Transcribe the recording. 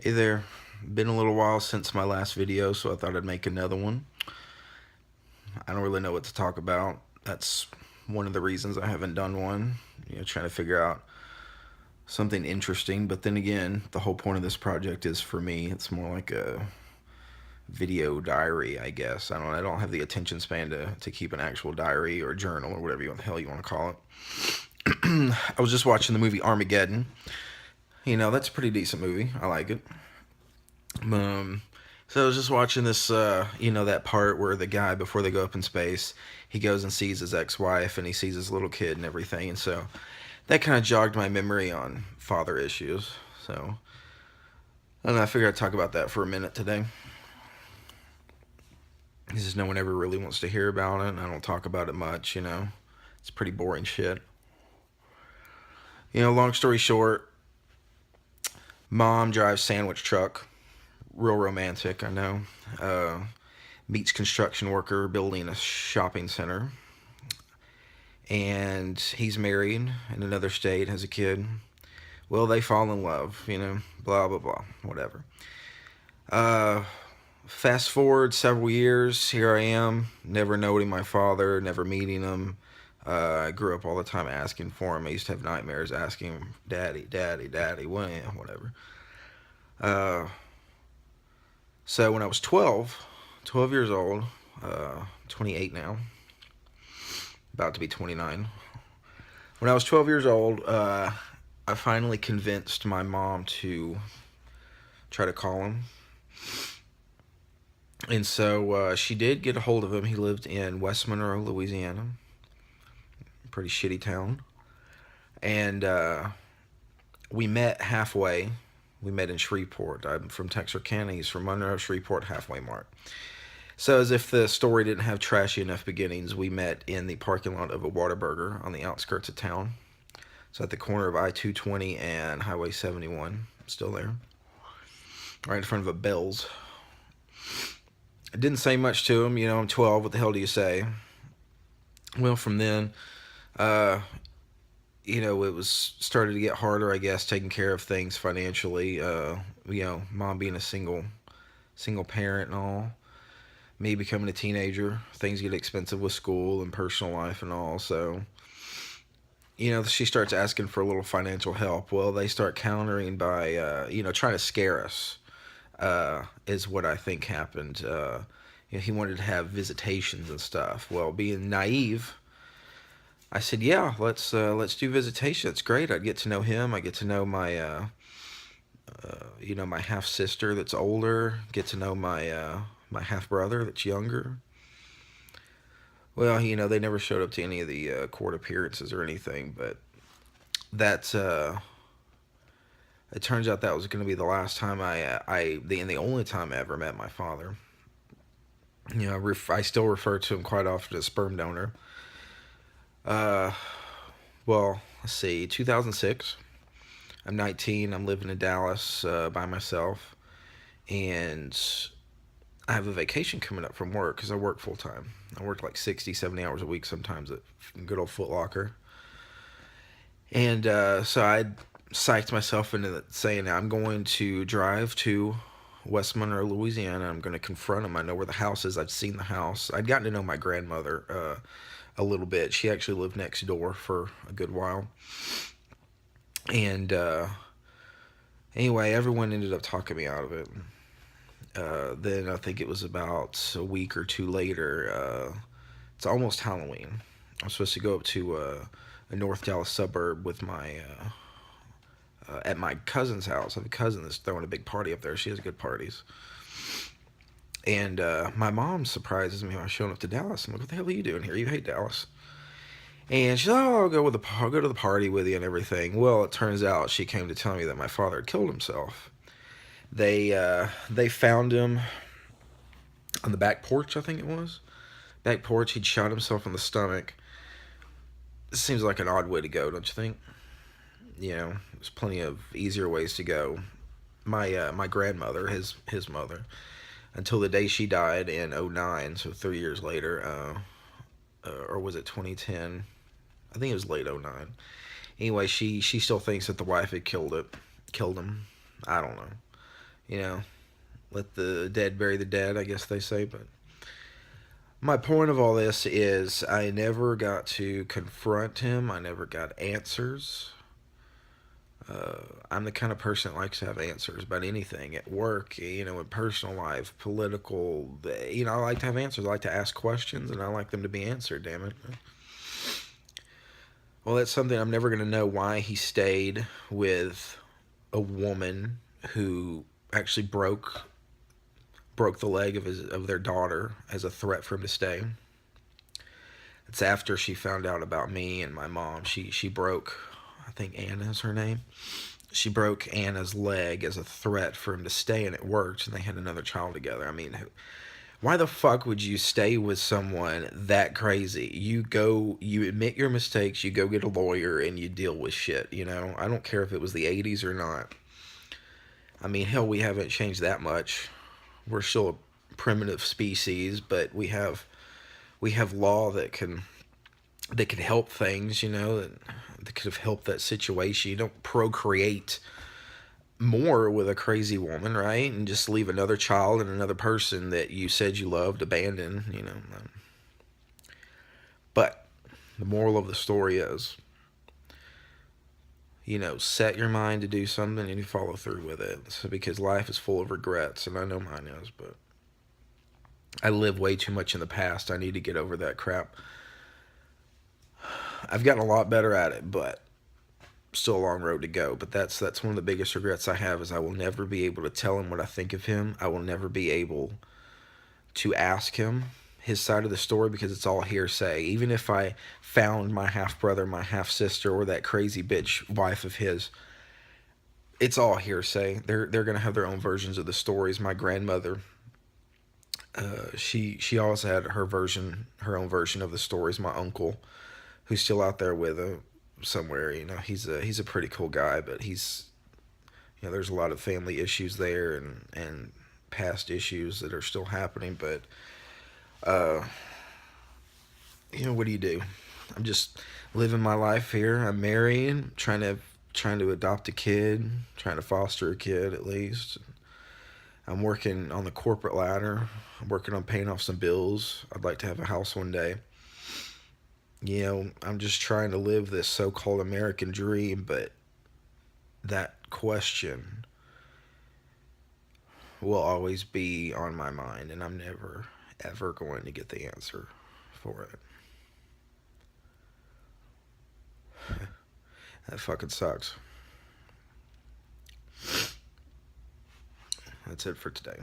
Hey there, been a little while since my last video, so I thought I'd make another one. I don't really know what to talk about. That's one of the reasons I haven't done one. Trying to figure out something interesting. But then again, the whole point of this project is for me. It's more like a video diary, I guess. I don't have the attention span to keep an actual diary or journal or whatever the hell you want to call it. I was just watching the movie Armageddon. That's a pretty decent movie. I like it. Um, so I was just watching this, that part where the guy, before they go up in space, he goes and sees his ex-wife and he sees his little kid and everything. And so that kind of jogged my memory on father issues. So I don't know, I figured I'd talk about that for a minute today. Because no one ever really wants to hear about it. And I don't talk about it much. It's pretty boring shit. Long story short, mom drives sandwich truck. Real romantic, I know. Meets construction worker building a shopping center. And he's married in another state, has a kid. Well, they fall in love, blah, blah, blah, whatever. Uh, Fast forward several years, here I am, never knowing my father, never meeting him. I grew up all the time asking for him. I used to have nightmares asking him, Daddy, Daddy, Daddy, when, whatever. Uh, so when I was 12 years old, 28 now, about to be 29. When I was 12 years old, I finally convinced my mom to try to call him. And so she did get a hold of him. He lived in West Monroe, Louisiana. Pretty shitty town. And we met halfway. We met in Shreveport. I'm from Texarkana. He's from Monroe, Shreveport, halfway mark. So as if the story didn't have trashy enough beginnings, we met in the parking lot of a Whataburger on the outskirts of town. So at the corner of I-220 and Highway 71. Still there. Right in front of a Bell's. I didn't say much to him. I'm 12. What the hell do you say? Well, from then, it was started to get harder, I guess, taking care of things financially. Mom being a single parent and all. Me becoming a teenager, things get expensive with school and personal life and all. So, she starts asking for a little financial help. Well, they start countering by, trying to scare us. Is what I think happened. He wanted to have visitations and stuff. Well, being naive, I said, "Yeah, let's do visitation. It's great. I'd get to know him. I get to know my half sister that's older. Get to know my half brother that's younger." Well, they never showed up to any of the court appearances or anything, but that's it turns out that was going to be the last time the only time I ever met my father. I still refer to him quite often as sperm donor. Uh, well, let's see, 2006. I'm 19. I'm living in Dallas by myself, and I have a vacation coming up from work because I work full time. I work like 60, 70 hours a week sometimes at good old Foot Locker. And so I psyched myself into saying I'm going to drive to West Monroe, Louisiana. I'm going to confront him. I know where the house is. I've seen the house. I'd gotten to know my grandmother a little bit. She actually lived next door for a good while. And anyway, everyone ended up talking me out of it. Then I think it was about a week or two later. It's almost Halloween. I'm supposed to go up to a North Dallas suburb with at my cousin's house. I have a cousin that's throwing a big party up there. She has good parties. And my mom surprises me when I'm showing up to Dallas. I'm like, "What the hell are you doing here? You hate Dallas." And she's like, "Oh, I'll go to the party with you and everything." Well, it turns out she came to tell me that my father had killed himself. They found him on the back porch, I think it was. Back porch, he'd shot himself in the stomach. This seems like an odd way to go, don't you think? There's plenty of easier ways to go. My grandmother, his mother, until the day she died in '09, so 3 years later, or was it 2010? I think it was late '09. Anyway, she still thinks that the wife had killed him. I don't know. You know, let the dead bury the dead, I guess they say. But my point of all this is I never got to confront him. I never got answers. I'm the kind of person that likes to have answers about anything at work, in personal life, political. I like to have answers. I like to ask questions, and I like them to be answered. Damn it. Well, that's something I'm never going to know why he stayed with a woman who actually broke the leg of their daughter as a threat for him to stay. It's after she found out about me and my mom. She broke, I think Anna is her name. She broke Anna's leg as a threat for him to stay, and it worked. And they had another child together. I mean, why the fuck would you stay with someone that crazy? You admit your mistakes, you go get a lawyer, and you deal with shit. I don't care if it was the '80s or not. I mean, hell, we haven't changed that much. We're still a primitive species, but we have law that can help things, that could have helped that situation. You don't procreate more with a crazy woman, right? And just leave another child and another person that you said you loved abandoned. But the moral of the story is, set your mind to do something and you follow through with it. So, because life is full of regrets, and I know mine is, but I live way too much in the past. I need to get over that crap. I've gotten a lot better at it, but still a long road to go. But that's one of the biggest regrets I have is I will never be able to tell him what I think of him. I will never be able to ask him his side of the story because it's all hearsay. Even if I found my half brother, my half sister, or that crazy bitch wife of his, it's all hearsay. They're gonna have their own versions of the stories. My grandmother, she always had her own version of the stories. My uncle, who's still out there with her somewhere, he's a pretty cool guy, but there's a lot of family issues there and past issues that are still happening. But what do you do? I'm just living my life here. I'm married, trying to adopt a kid, trying to foster a kid at least. I'm working on the corporate ladder. I'm working on paying off some bills. I'd like to have a house one day. I'm just trying to live this so-called American dream, but that question will always be on my mind, and I'm never, ever going to get the answer for it. That fucking sucks. That's it for today.